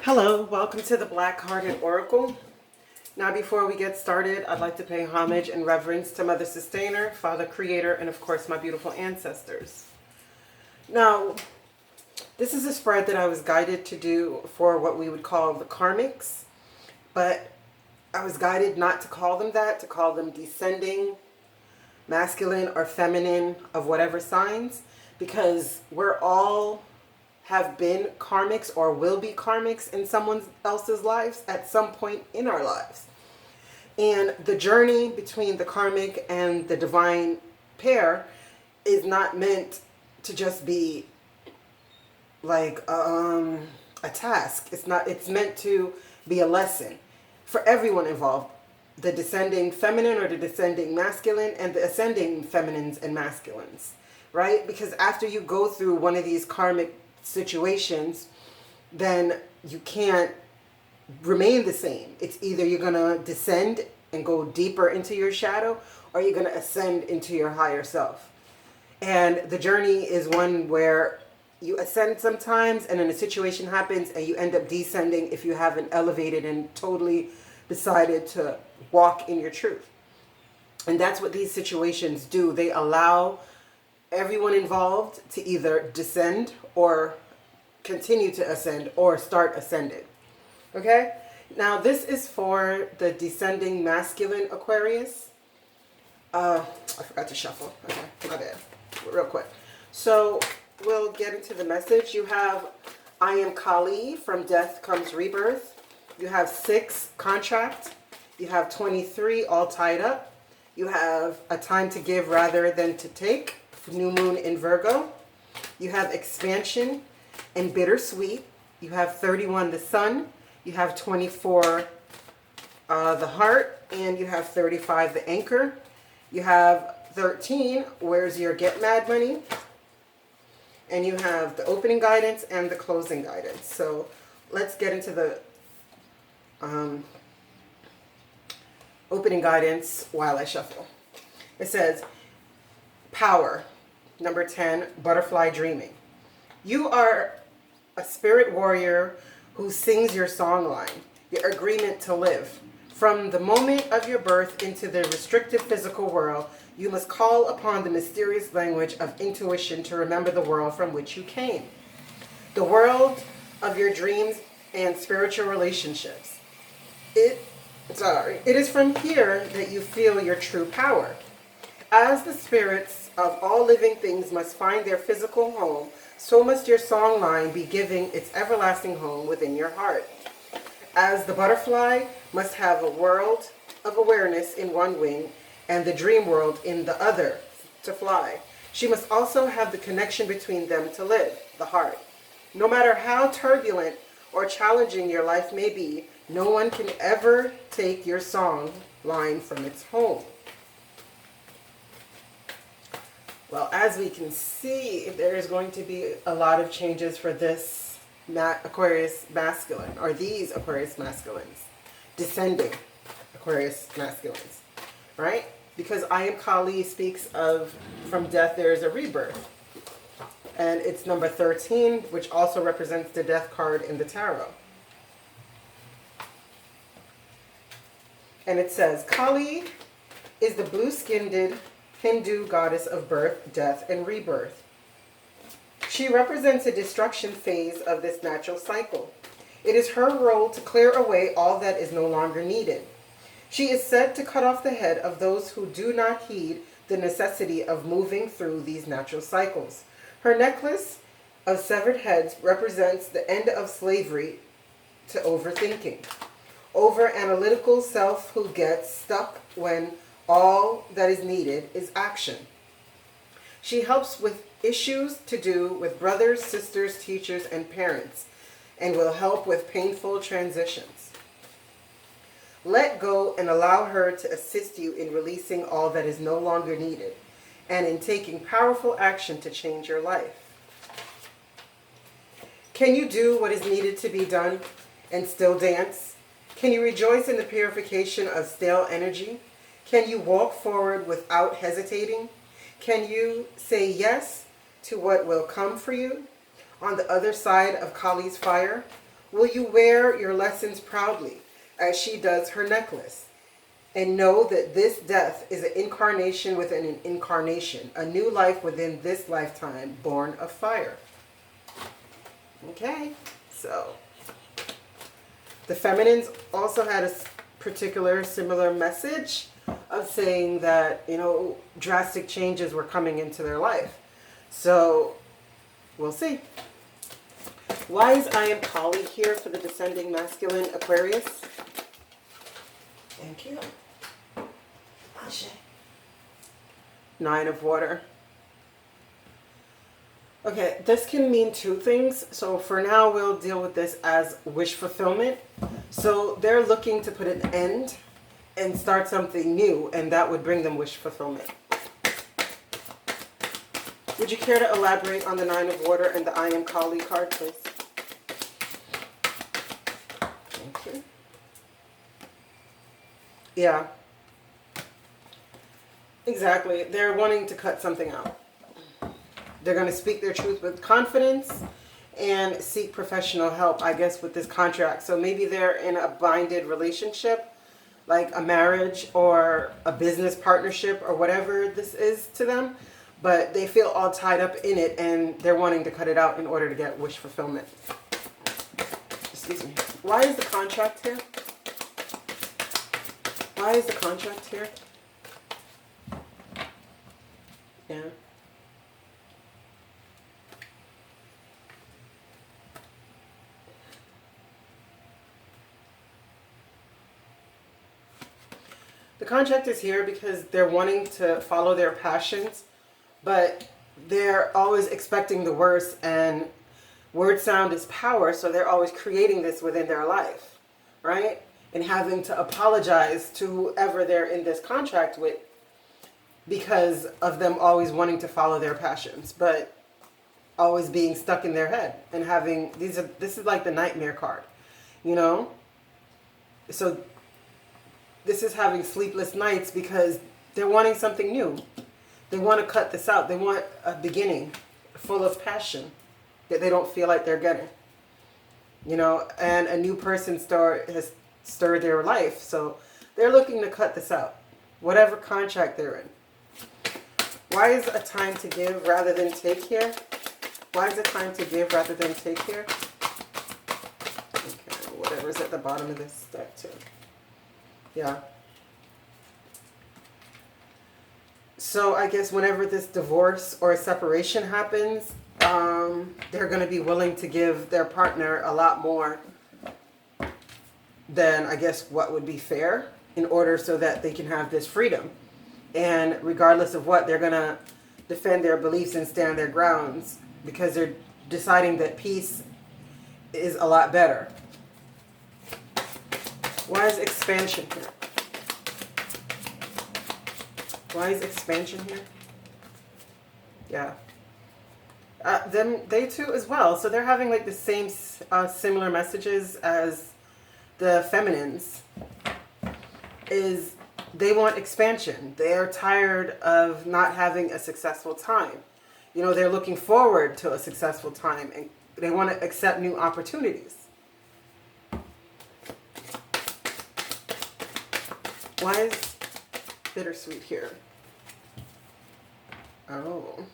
Hello, welcome to the Black Hearted Oracle. Now, before we get started, I'd like to pay homage and reverence to Mother Sustainer, Father Creator, and of course my beautiful ancestors. Now, this is a spread that I was guided to do for what we would call the Karmics, but I was guided not to call them that, to call them descending, masculine or feminine of whatever signs, because we're all have been karmics or will be karmics in someone else's lives at some point in our lives. And the journey between the karmic and the divine pair is not meant to just be like a task. It's meant to be a lesson for everyone involved. The descending feminine or the descending masculine and the ascending feminines and masculines, right? Because after you go through one of these karmic situations, then you can't remain the same. It's either you're going to descend and go deeper into your shadow, or you're going to ascend into your higher self. And the journey is one where you ascend sometimes, and then a situation happens and you end up descending if you haven't elevated and totally decided to walk in your truth. And that's what these situations do. They allow everyone involved to either descend or continue to ascend or start ascending. Okay? Now this is for the descending masculine Aquarius. I forgot to shuffle. Okay, my bad. Real quick. So we'll get into the message. You have I am Kali, from death comes rebirth. You have 6, contract. You have 23, all tied up. You have a time to give rather than to take. New moon in Virgo. You have expansion and bittersweet. You have 31, the sun. You have 24, the heart. And you have 35, the anchor. You have 13, where's your get mad money? And you have the opening guidance and the closing guidance. So let's get into the opening guidance while I shuffle. It says, power. Number 10, butterfly dreaming. You are a spirit warrior who sings your song line, your agreement to live. From the moment of your birth into the restricted physical world, you must call upon the mysterious language of intuition to remember the world from which you came. The world of your dreams and spiritual relationships. It is from here that you feel your true power. As the spirits of all living things must find their physical home, so must your song line be giving its everlasting home within your heart. As the butterfly must have a world of awareness in one wing and the dream world in the other to fly, she must also have the connection between them to live, the heart. No matter how turbulent or challenging your life may be, no one can ever take your song line from its home. Well, as we can see, there is going to be a lot of changes for this Aquarius masculine, or these Aquarius masculines, descending Aquarius masculines, right? Because I am Kali speaks of from death there is a rebirth. And it's number 13, which also represents the death card in the tarot. And it says, Kali is the blue-skinned Hindu goddess of birth, death, and rebirth. She represents a destruction phase of this natural cycle. It is her role to clear away all that is no longer needed. She is said to cut off the head of those who do not heed the necessity of moving through these natural cycles. Her necklace of severed heads represents the end of slavery to overthinking. Over-analytical self who gets stuck when all that is needed is action. She helps with issues to do with brothers, sisters, teachers, and parents, and will help with painful transitions. Let go and allow her to assist you in releasing all that is no longer needed, and in taking powerful action to change your life. Can you do what is needed to be done and still dance? Can you rejoice in the purification of stale energy? Can you walk forward without hesitating? Can you say yes to what will come for you on the other side of Kali's fire? Will you wear your lessons proudly as she does her necklace? And know that this death is an incarnation within an incarnation, a new life within this lifetime, born of fire. Okay, so the feminines also had a particular similar message of saying that, you know, drastic changes were coming into their life. So we'll see. Why is I am Kali here for the descending masculine Aquarius? Thank you. Nine of Water. Okay, this can mean two things. So for now, we'll deal with this as wish fulfillment. So they're looking to put an end and start something new, and that would bring them wish fulfillment. Would you care to elaborate on the Nine of Water and the I am Kali card, please? Thank you. Yeah. Exactly. They're wanting to cut something out. They're going to speak their truth with confidence and seek professional help, I guess, with this contract. So maybe they're in a binded relationship, like a marriage or a business partnership or whatever this is to them. But they feel all tied up in it and they're wanting to cut it out in order to get wish fulfillment. Excuse me. Why is the contract here? Why is the contract here? Yeah. The contract is here because they're wanting to follow their passions, but they're always expecting the worst, and word sound is power, so they're always creating this within their life, right? And having to apologize to whoever they're in this contract with because of them always wanting to follow their passions, but always being stuck in their head and having this is like the nightmare card, you know? So this is having sleepless nights because they're wanting something new. They want to cut this out. They want a beginning full of passion that they don't feel like they're getting, you know, and a new person has stirred their life. So they're looking to cut this out, whatever contract they're in. Why is a time to give rather than take here? Why is it time to give rather than take here? Okay, whatever's at the bottom of this deck too. Yeah. So I guess whenever this divorce or separation happens, they're going to be willing to give their partner a lot more than, I guess, what would be fair in order so that they can have this freedom. And regardless of what, they're going to defend their beliefs and stand their grounds because they're deciding that peace is a lot better. Why is expansion here? Why is expansion here? Yeah. They too as well. So they're having like the same similar messages as the feminines. Is they want expansion. They are tired of not having a successful time. You know, they're looking forward to a successful time and they want to accept new opportunities. Why is bittersweet here? Oh.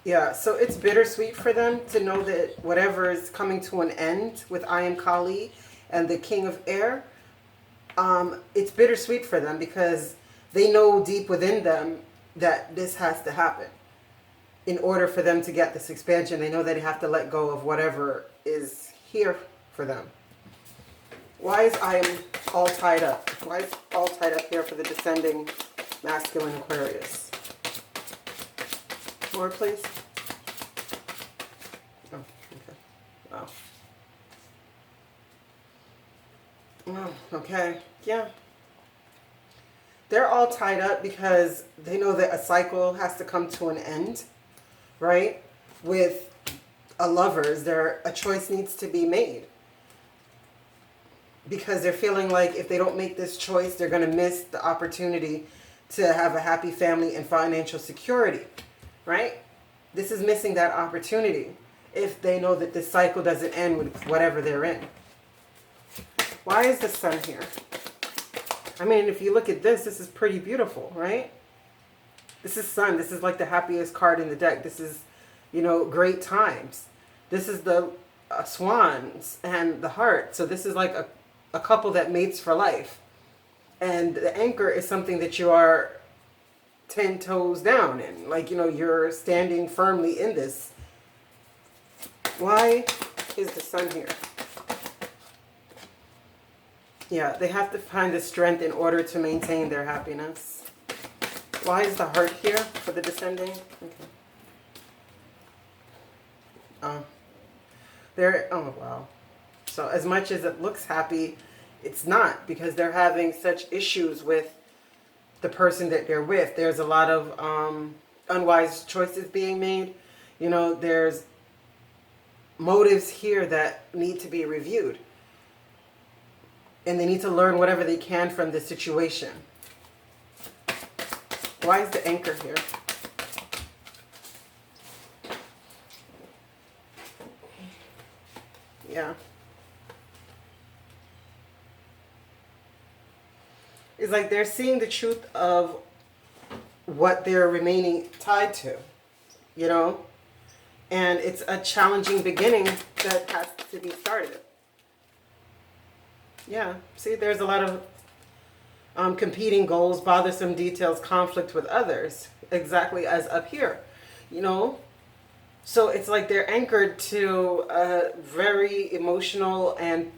Yeah, so it's bittersweet for them to know that whatever is coming to an end with I am Kali and the King of Air, it's bittersweet for them because they know deep within them that this has to happen. In order for them to get this expansion, they know that they have to let go of whatever is here for them. Why is I am all tied up? Why is all tied up here for the descending masculine Aquarius? More, please. Oh, okay. Wow. Oh, okay. Yeah. They're all tied up because they know that a cycle has to come to an end, right? With a lovers, a choice needs to be made. Because they're feeling like if they don't make this choice, they're going to miss the opportunity to have a happy family and financial security, right? This is missing that opportunity. if they know that this cycle doesn't end with whatever they're in. Why is the Sun here? I mean, if you look at this, this is pretty beautiful, right? This is Sun. This is like the happiest card in the deck. This is, you know, great times. This is the swans and the heart. So this is like a couple that mates for life. And the anchor is something that you are 10 toes down in. Like, you know, you're standing firmly in this. Why is the Sun here? Yeah, they have to find the strength in order to maintain their happiness. Why is the heart here for the descending? Okay. Oh, wow. So as much as it looks happy, it's not, because they're having such issues with the person that they're with. There's a lot of unwise choices being made. You know, there's motives here that need to be reviewed. And they need to learn whatever they can from this situation. Why is the anchor here? Yeah. It's like they're seeing the truth of what they're remaining tied to, you know? And it's a challenging beginning that has to be started. Yeah, see, there's a lot of competing goals, bothersome details, conflict with others, exactly as up here, you know? So it's like they're anchored to a very emotional and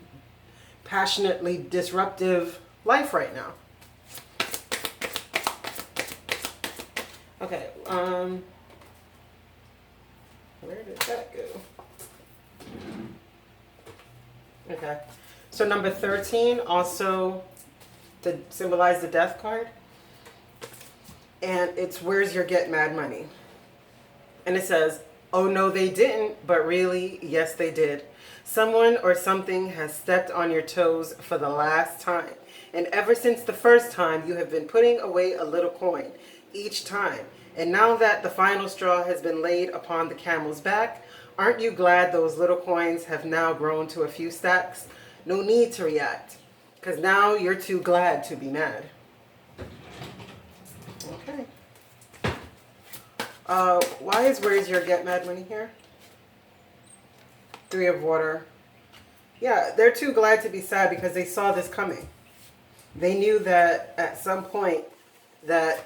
passionately disruptive life right now. Okay, where did that go? Okay, so number 13 also to symbolize the death card. And it's, where's your get mad money? And it says, oh no they didn't, but really, yes they did. Someone or something has stepped on your toes for the last time. And ever since the first time, you have been putting away a little coin each time. And now that the final straw has been laid upon the camel's back, aren't you glad those little coins have now grown to a few stacks? No need to react, because now you're too glad to be mad. Okay. Why is where's your get mad money here? 3 of water. Yeah, they're too glad to be sad because they saw this coming. They knew that at some point that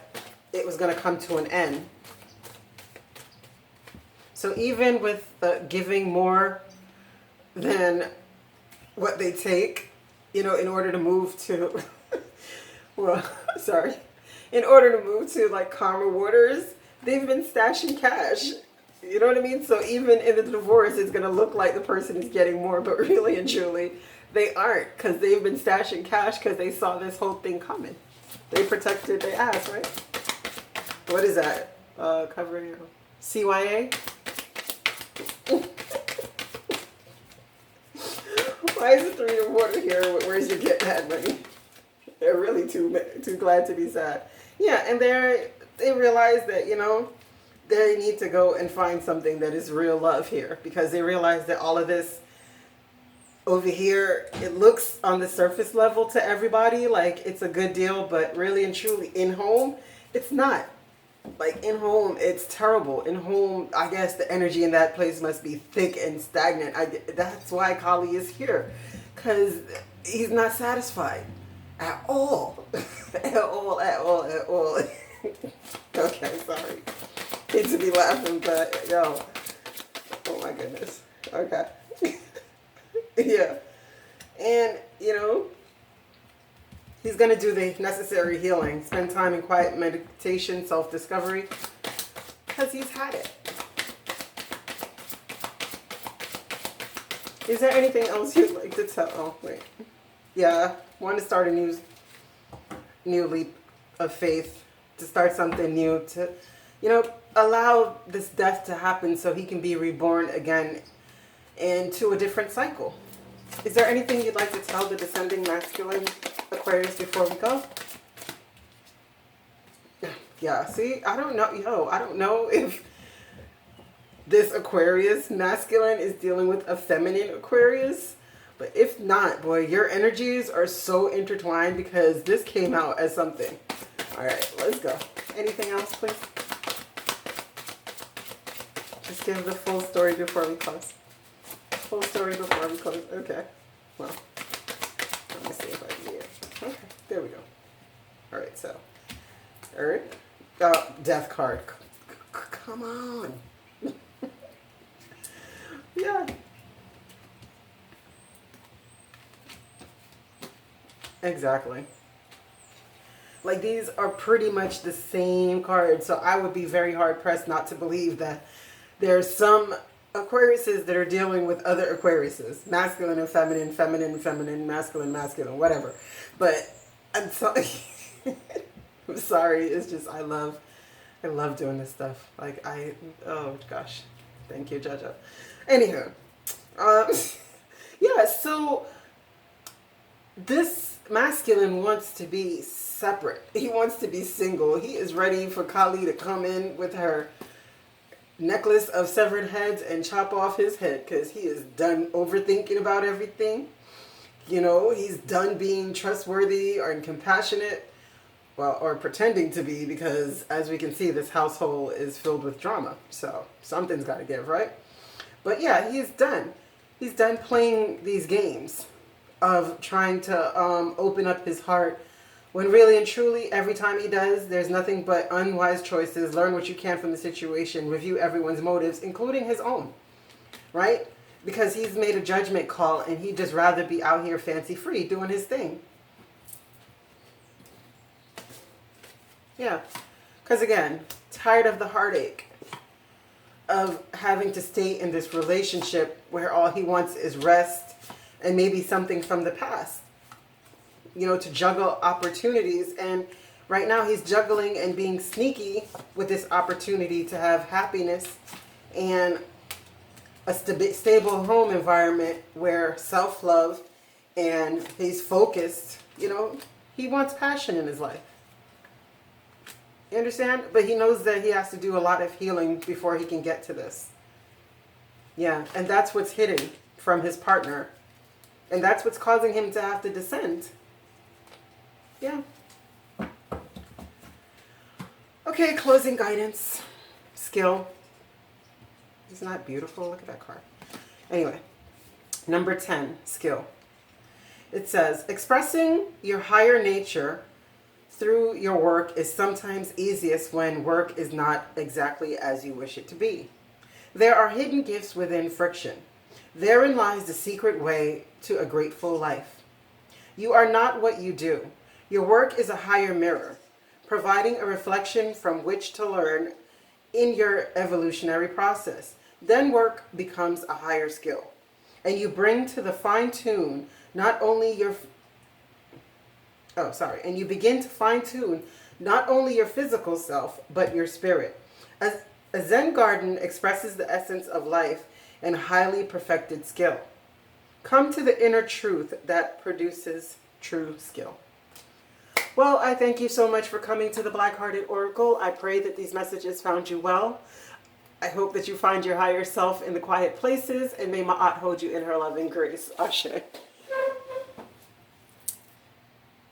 it was going to come to an end. So even with giving more than what they take, you know, in order to move to, well, sorry, in order to move to like calmer waters, they've been stashing cash. You know what I mean? So even in the divorce, it's going to look like the person is getting more, but really and truly, they aren't, because they've been stashing cash because they saw this whole thing coming. They protected their ass, right? What is that? Covering CYA? Why is the 3 of water here? Where's your get mad money? They're really too glad to be sad. Yeah, and they realize that, you know, they need to go and find something that is real love here, because they realize that all of this over here, it looks on the surface level to everybody like it's a good deal, but really and truly in home, it's not. Like in home, it's terrible. In home, I guess the energy in that place must be thick and stagnant. That's why Kali is here, because he's not satisfied at all. At all. Okay, sorry. Hate to be laughing, but yo, oh my goodness. Okay. Yeah. And, you know, he's going to do the necessary healing. Spend time in quiet meditation, self-discovery, because he's had it. Is there anything else you'd like to tell? Oh, wait. Yeah. Want to start a new leap of faith, to start something new, to, you know, allow this death to happen so he can be reborn again into a different cycle. Is there anything you'd like to tell the descending masculine Aquarius before we go? Yeah, see, I don't know, I don't know if this Aquarius masculine is dealing with a feminine Aquarius. But if not, boy, your energies are so intertwined because this came out as something. All right, let's go. Anything else, please? Just give the full story before we close. Full story before we close. Okay. Well, let me see if I can get it. Okay, there we go. All right, so Earth, Death card. Come on. Yeah. Exactly. Like, these are pretty much the same cards, so I would be very hard pressed not to believe that there's some Aquariuses that are dealing with other Aquariuses, masculine and feminine, feminine and feminine, masculine, masculine, whatever. But I'm sorry. I'm sorry. It's just I love doing this stuff. Like oh gosh, thank you, Jaja. Anywho, yeah. So this masculine wants to be separate. He wants to be single. He is ready for Kali to come in with her necklace of severed heads and chop off his head because he is done overthinking about everything. You know, he's done being trustworthy or compassionate, well, or pretending to be, because as we can see, this household is filled with drama. So something's got to give, right? But yeah, he's done. He's done playing these games of trying to open up his heart, when really and truly, every time he does, there's nothing but unwise choices. Learn what you can from the situation. Review everyone's motives, including his own. Right? Because he's made a judgment call and he'd just rather be out here fancy free doing his thing. Yeah. Because again, tired of the heartache of having to stay in this relationship where all he wants is rest and maybe something from the past. You know, to juggle opportunities. And right now he's juggling and being sneaky with this opportunity to have happiness and a stable home environment where self-love and he's focused. You know, he wants passion in his life. You understand? But he knows that he has to do a lot of healing before he can get to this. Yeah, and that's what's hidden from his partner. And that's what's causing him to have to descend. Yeah. Okay, closing guidance. Skill. Isn't that beautiful? Look at that card. Anyway, number 10, skill. It says, expressing your higher nature through your work is sometimes easiest when work is not exactly as you wish it to be. There are hidden gifts within friction. Therein lies the secret way to a grateful life. You are not what you do. Your work is a higher mirror, providing a reflection from which to learn in your evolutionary process. Then work becomes a higher skill, and you bring to the fine-tune not only your and you begin to fine-tune not only your physical self, but your spirit. As a Zen garden expresses the essence of life and highly perfected skill. Come to the inner truth that produces true skill. Well, I thank you so much for coming to the Black-Hearted Oracle. I pray that these messages found you well. I hope that you find your higher self in the quiet places, and may Ma'at hold you in her loving grace. Ashe.